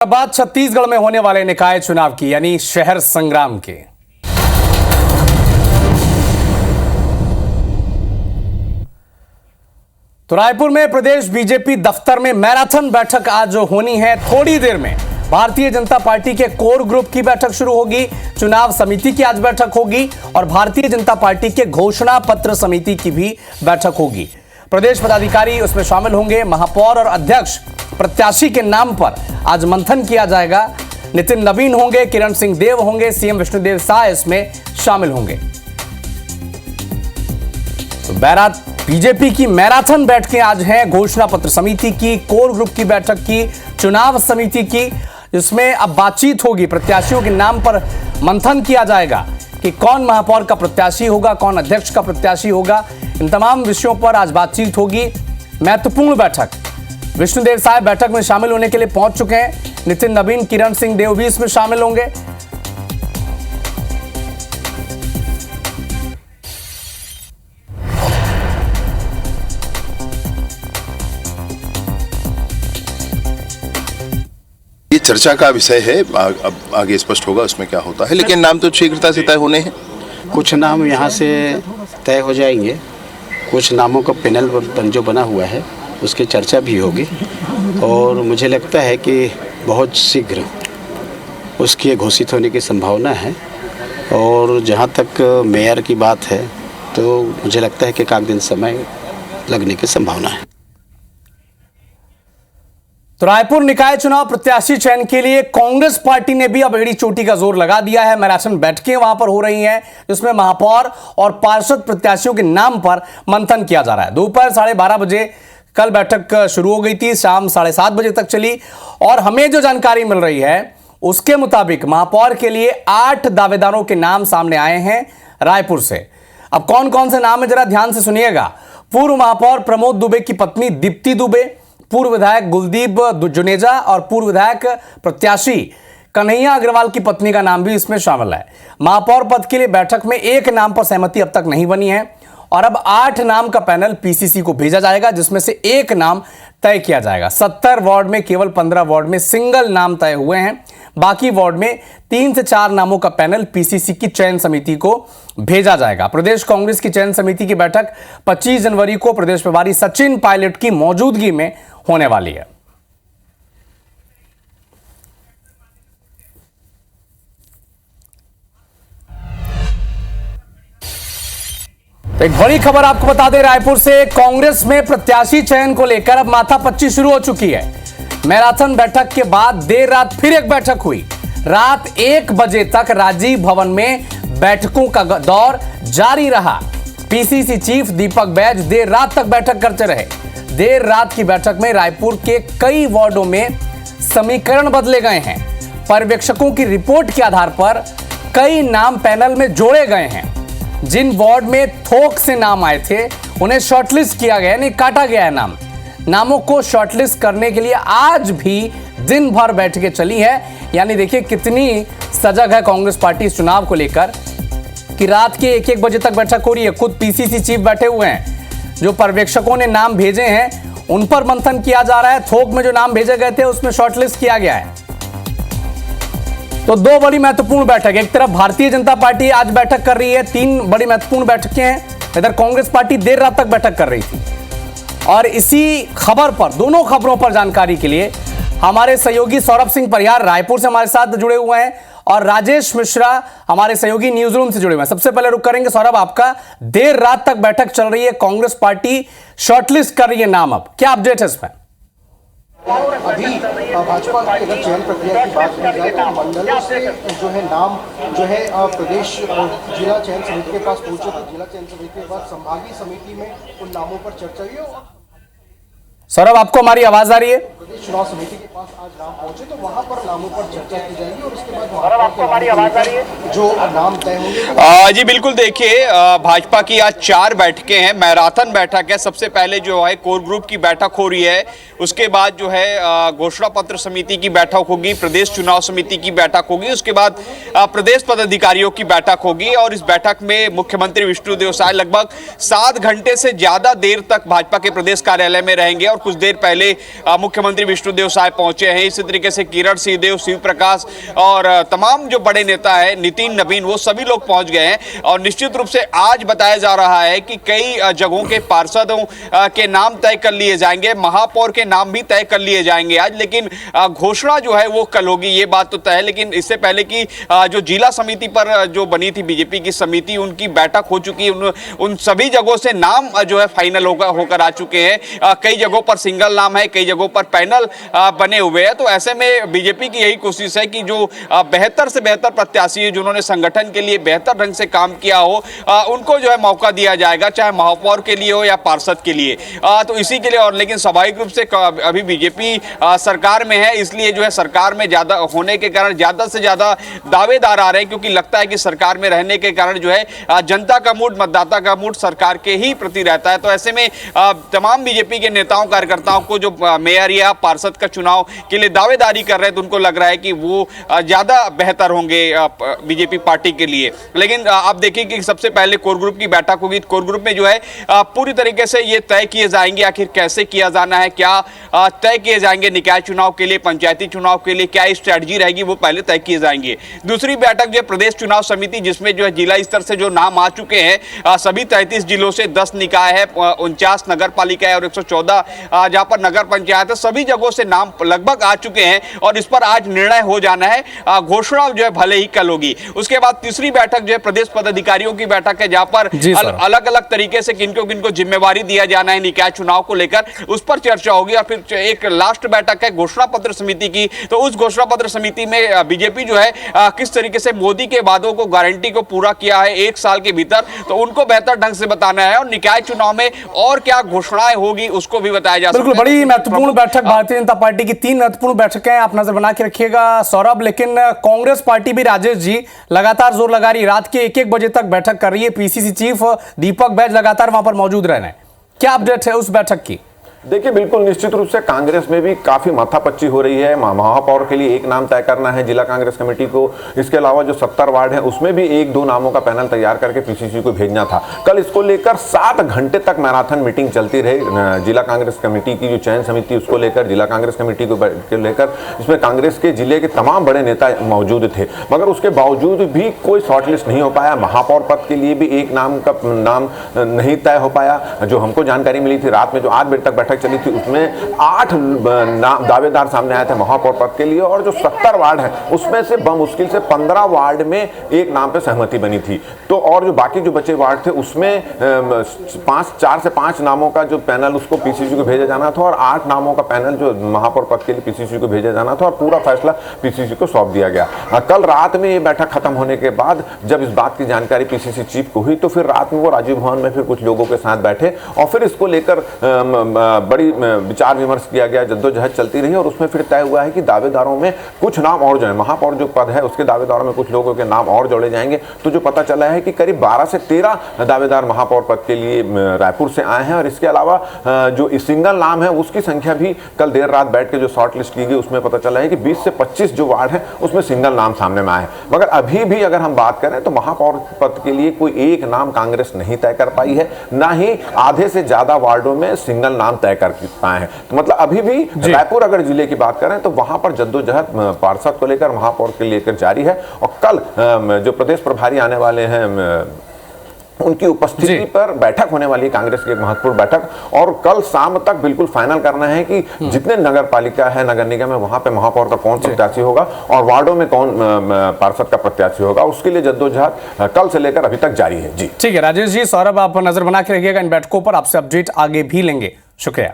बात छत्तीसगढ़ में होने वाले निकाय चुनाव की यानी शहर संग्राम के। तो रायपुर में प्रदेश बीजेपी दफ्तर में मैराथन बैठक आज होनी है। थोड़ी देर में भारतीय जनता पार्टी के कोर ग्रुप की बैठक शुरू होगी, चुनाव समिति की आज बैठक होगी और भारतीय जनता पार्टी के घोषणा पत्र समिति की भी बैठक होगी। प्रदेश पदाधिकारी उसमें शामिल होंगे। महापौर और अध्यक्ष प्रत्याशी के नाम पर आज मंथन किया जाएगा। नितिन नवीन होंगे, किरण सिंह देव होंगे, सीएम विष्णुदेव साय इसमें शामिल होंगे। तो बीजेपी की मैराथन बैठकें आज हैं, घोषणा पत्र समिति की, कोर ग्रुप की बैठक की, चुनाव समिति की, जिसमें अब बातचीत होगी। प्रत्याशियों के नाम पर मंथन किया जाएगा कि कौन महापौर का प्रत्याशी होगा, कौन अध्यक्ष का प्रत्याशी होगा। इन तमाम विषयों पर आज बातचीत होगी। महत्वपूर्ण बैठक। विष्णुदेव साय बैठक में शामिल होने के लिए पहुंच चुके हैं। नितिन नवीन, किरण सिंह देव भी इसमें शामिल होंगे। ये चर्चा का विषय है, अब आगे स्पष्ट होगा उसमें क्या होता है, लेकिन नाम तो शीघ्रता से तय होने हैं। कुछ नाम यहाँ से तय हो जाएंगे, कुछ नामों का पैनल जो बना हुआ है उसकी चर्चा भी होगी और मुझे लगता है कि बहुत शीघ्र उसकी घोषित होने की संभावना है। और जहाँ तक मेयर की बात है तो मुझे लगता है कि एक दिन समय लगने की संभावना है। तो रायपुर निकाय चुनाव प्रत्याशी चयन के लिए कांग्रेस पार्टी ने भी अब एड़ी चोटी का जोर लगा दिया है। मैराथन बैठकें वहां पर हो रही हैं, जिसमें महापौर और पार्षद प्रत्याशियों के नाम पर मंथन किया जा रहा है। दोपहर 12:30 बजे कल बैठक शुरू हो गई थी, शाम 7:30 बजे तक चली और हमें जो जानकारी मिल रही है उसके मुताबिक महापौर के लिए 8 दावेदारों के नाम सामने आए हैं रायपुर से। अब कौन कौन से नाम है जरा ध्यान से सुनिएगा। पूर्व महापौर प्रमोद दुबे की पत्नी दीप्ति दुबे, पूर्व विधायक गुलदीप जुनेजा और पूर्व विधायक प्रत्याशी कन्हैया अग्रवाल की पत्नी का नाम भी इसमें शामिल है। महापौर पद के लिए बैठक में एक नाम पर सहमति अब तक नहीं बनी है और अब 8 नाम का पैनल पीसीसी को भेजा जाएगा, जिसमें से एक नाम तय किया जाएगा। 70 वार्ड में केवल 15 वार्ड में सिंगल नाम तय हुए हैं। बाकी वार्ड में 3 से 4 नामों का पैनल पीसीसी की चयन समिति को भेजा जाएगा। प्रदेश कांग्रेस की चयन समिति की बैठक 25 जनवरी को प्रदेश प्रभारी सचिन पायलट की मौजूदगी में होने वाली है। तो एक बड़ी खबर आपको बता दें, रायपुर से कांग्रेस में प्रत्याशी चयन को लेकर अब माथापच्ची शुरू हो चुकी है। मैराथन बैठक के बाद देर रात फिर एक बैठक हुई। रात 1 बजे तक राजीव भवन में बैठकों का दौर जारी रहा। पीसीसी चीफ दीपक बैज देर रात तक बैठक करते रहे। देर रात की बैठक में रायपुर के कई वार्डों में समीकरण बदले गए हैं। पर्यवेक्षकों की रिपोर्ट के आधार पर कई नाम पैनल में जोड़े गए हैं। जिन वार्ड में थोक से नाम आए थे उन्हें शॉर्टलिस्ट किया गया, नहीं काटा गया है नामों को शॉर्टलिस्ट करने के लिए आज भी दिन भर बैठकें चली है। यानी देखिए कितनी सजग है कांग्रेस पार्टी इस चुनाव को लेकर कि रात के 1-1 बजे तक बैठक हो रही है। खुद पीसीसी चीफ बैठे हुए हैं। जो पर्यवेक्षकों ने नाम भेजे हैं उन पर मंथन किया जा रहा है। थोक में जो नाम भेजे गए थे उसमें शॉर्टलिस्ट किया गया है। तो 2 बड़ी महत्वपूर्ण बैठक, एक तरफ भारतीय जनता पार्टी आज बैठक कर रही है, 3 बड़ी महत्वपूर्ण बैठकें हैं। इधर कांग्रेस पार्टी देर रात तक बैठक कर रही थी और इसी खबर पर, दोनों खबरों पर जानकारी के लिए हमारे सहयोगी सौरभ सिंह परिहार रायपुर से हमारे साथ जुड़े हुए हैं और राजेश मिश्रा हमारे सहयोगी न्यूज रूम से जुड़े हुए हैं। सबसे पहले रुक करेंगे सौरभ आपका, देर रात तक बैठक चल रही है, कांग्रेस पार्टी शॉर्टलिस्ट कर रही है नाम, अब क्या अपडेट है इसमें? अभी भाजपा की अगर चयन प्रक्रिया की बात की जाए तो मंडलों से जो है नाम जो है प्रदेश जिला चयन समिति के पास पहुंचे थे। जिला चयन समिति के बाद संभागीय समिति में उन नामों पर चर्चा हुई। सौरभ आपको हमारी आवाज आ रही है? प्रदेश चुनाव समिति के पास आज नाम पहुंचे तो वहां पर नामों पर चर्चा की जाएगी और उसके बाद आपको हमारी आवाज आ रही है जो नाम तय होंगे। जी बिल्कुल, देखिए भाजपा की आज 4 बैठकें हैं। मैराथन बैठक है, सबसे पहले जो है कोर ग्रुप की बैठक हो रही है, उसके बाद जो है घोषणा पत्र समिति की बैठक होगी, प्रदेश चुनाव समिति की बैठक होगी, उसके बाद प्रदेश पदाधिकारियों की बैठक होगी और इस बैठक में मुख्यमंत्री विष्णुदेव साय लगभग 7 घंटे से ज्यादा देर तक भाजपा के प्रदेश कार्यालय में रहेंगे और कुछ देर पहले मुख्यमंत्री मंत्री विष्णुदेव साय पहुंचे हैं, इसी तरीके से किरण सिंहदेव, शिव प्रकाश और तमाम जो बड़े नेता है, नितिन नवीन, वो सभी लोग पहुंच गए हैं। और निश्चित रूप से आज बताया जा रहा है कि कई जगहों के पार्षदों के नाम तय कर लिए जाएंगे, महापौर के नाम भी तय कर लिए जाएंगे आज, लेकिन घोषणा जो है वो कल होगी, ये बात तो तय है। लेकिन इससे पहले की जो जिला समिति पर जो बनी थी बीजेपी की समिति, उनकी बैठक हो चुकी है, उन सभी जगहों से नाम जो है फाइनल होकर आ चुके हैं। कई जगहों पर सिंगल नाम है, कई जगहों पर पैनल बने हुए हैं। तो ऐसे में बीजेपी की यही कोशिश है कि जो बेहतर से बेहतर प्रत्याशी है, जिन्होंने संगठन के लिए बेहतर ढंग से काम किया हो, उनको जो है मौका दिया जाएगा, चाहे महापौर के लिए हो या पार्षद के लिए। तो इसी के लिए, और लेकिन स्वाभाविक रूप से अभी बीजेपी सरकार में है, इसलिए जो है सरकार में ज्यादा होने के कारण ज्यादा से ज्यादा दावेदार आ रहे हैं, क्योंकि लगता है कि सरकार में रहने के कारण जो है जनता का मूड, मतदाता का मूड सरकार के ही प्रति रहता है। तो ऐसे में तमाम बीजेपी के नेताओं कार्यकर्ताओं को जो मेयर या पार्षद का चुनाव के लिए दावेदारी कर रहे हैं, तो उनको लग रहा है कि वो ज्यादा बेहतर होंगे बीजेपी पार्टी के लिए। लेकिन आप देखिए कि सबसे पहले कोर ग्रुप की बैठक होगी। कोर ग्रुप में जो है पूरी तरीके से ये तय किए जाएंगे आखिर कैसे किया जाना है, क्या तय किए जाएंगे निकाय चुनाव के लिए, पंचायती चुनाव के लिए क्या स्ट्रैटेजी रहेगी, वो पहले तय किए जाएंगे। दूसरी बैठक जो प्रदेश चुनाव समिति, जिसमें जो है जिला स्तर से जो नाम आ चुके हैं, सभी 33 जिलों से 10 निकाय है, 49 नगर पालिका है और 114 जहां पर नगर पंचायत है, सभी जगहों से नाम लगभग आ चुके हैं और इस पर आज निर्णय हो जाना है। घोषणा जो है भले ही कल होगी। उसके बाद तीसरी बैठक जो है प्रदेश पदाधिकारियों की बैठक है, जहां पर अलग अलग तरीके से किनको किनको जिम्मेवारी दिया जाना है निकाय चुनाव को लेकर, उस पर चर्चा होगी। और फिर एक लास्ट बैठक है घोषणा पत्र समिति की। तो उस घोषणा पत्र समिति में बीजेपी जो है किस तरीके से मोदी के वादों को, गारंटी को पूरा किया है 1 साल के भीतर, तो उनको बेहतर ढंग से बताना है। और निकाय चुनाव में और क्या घोषणाएं होगी उसको भी बताया जा सकता है। बिल्कुल, बड़ी महत्वपूर्ण बैठक भारतीय जनता पार्टी की 3 महत्वपूर्ण बैठकें आप नजर बना के रखिएगा सौरभ। लेकिन कांग्रेस पार्टी भी, राजेश जी, लगातार जोर लगा रही, रात के 1-1 बजे तक बैठक कर रही है। पीसीसी चीफ दीपक बैज लगातार वहां पर मौजूद रह रहे हैं। क्या अपडेट है उस बैठक की? देखिए, बिल्कुल निश्चित रूप से कांग्रेस में भी काफी माथापच्ची हो रही है। महापौर के लिए एक नाम तय करना है जिला कांग्रेस कमेटी को। इसके अलावा जो 70 वार्ड है उसमें भी 1-2 नामों का पैनल तैयार करके पीसीसी को भेजना था। कल इसको लेकर 7 घंटे तक मैराथन मीटिंग चलती रही जिला कांग्रेस कमेटी की जो चयन समिति उसको लेकर, जिला कांग्रेस कमेटी को लेकर। इसमें कांग्रेस के जिले के तमाम बड़े नेता मौजूद थे, मगर उसके बावजूद भी कोई शॉर्टलिस्ट नहीं हो पाया। महापौर पद के लिए भी एक नाम नहीं तय हो पाया। जो हमको जानकारी मिली थी रात में, जो 8 बजे तक बैठक चली थी, उसमें 8 दावेदार सामने आए थे महापौर पद के लिए। और जो 70 वार्ड है उसमें से बमुश्किल से 15 वार्ड में एक नाम पे सहमति बनी थी। तो और जो बाकी जो बचे वार्ड थे उसमें 4 से 5 नामों का जो पैनल उसको पीसीसी को भेजा जाना था और 8 नामों का पैनल जो महापौर पद के लिए पीसीसी को भेजा जाना था और पूरा फैसला पीसीसी को सौंप दिया गया। कल रात में ये बैठक खत्म होने के बाद जब इस बात की जानकारी पीसीसी चीफ को हुई, तो फिर रात में वो राजीव भवन में फिर कुछ लोगों के साथ बैठे और फिर इसको लेकर बड़ी विचार विमर्श किया गया, जद्दोजहद चलती रही। और उसमें फिर तय हुआ है कि दावेदारों में कुछ नाम और जो है, महापौर जो पद है उसके दावेदारों में कुछ लोगों के नाम और जोड़े जाएंगे। तो जो पता चला है कि करीब 12 से 13 दावेदार महापौर पद के लिए रायपुर से आए हैं। और इसके अलावा जो सिंगल नाम है उसकी संख्या भी कल देर रात बैठ के जो शॉर्ट लिस्ट की गई उसमें पता चला है कि 20 से 25 जो वार्ड है उसमें सिंगल नाम सामने में आए। मगर अभी भी अगर हम बात करें तो महापौर पद के लिए कोई एक नाम कांग्रेस नहीं तय कर पाई है, ना ही आधे से ज्यादा वार्डों में सिंगल नाम तय कर पाए हैं। तो मतलब अभी भी रायपुर अगर जिले की बात करें तो वहां पर जद्दोजहद पार्षद को लेकर, महापौर के लेकर जारी है। और कल जो प्रदेश प्रभारी आने वाले हैं उनकी उपस्थिति पर बैठक होने वाली है, कांग्रेस की एक महत्वपूर्ण बैठक। और कल शाम तक बिल्कुल फाइनल करना है कि जितने नगर पालिका है, नगर निगम है, वहां पे महापौर का कौन प्रत्याशी होगा और वार्डों में कौन पार्षद का प्रत्याशी होगा। उसके लिए जद्दोजहद कल से लेकर अभी तक जारी है। जी ठीक है राजेश जी, सौरभ आप नजर बना के रखिएगा इन बैठकों पर, आपसे अपडेट आगे भी लेंगे। शुक्रिया।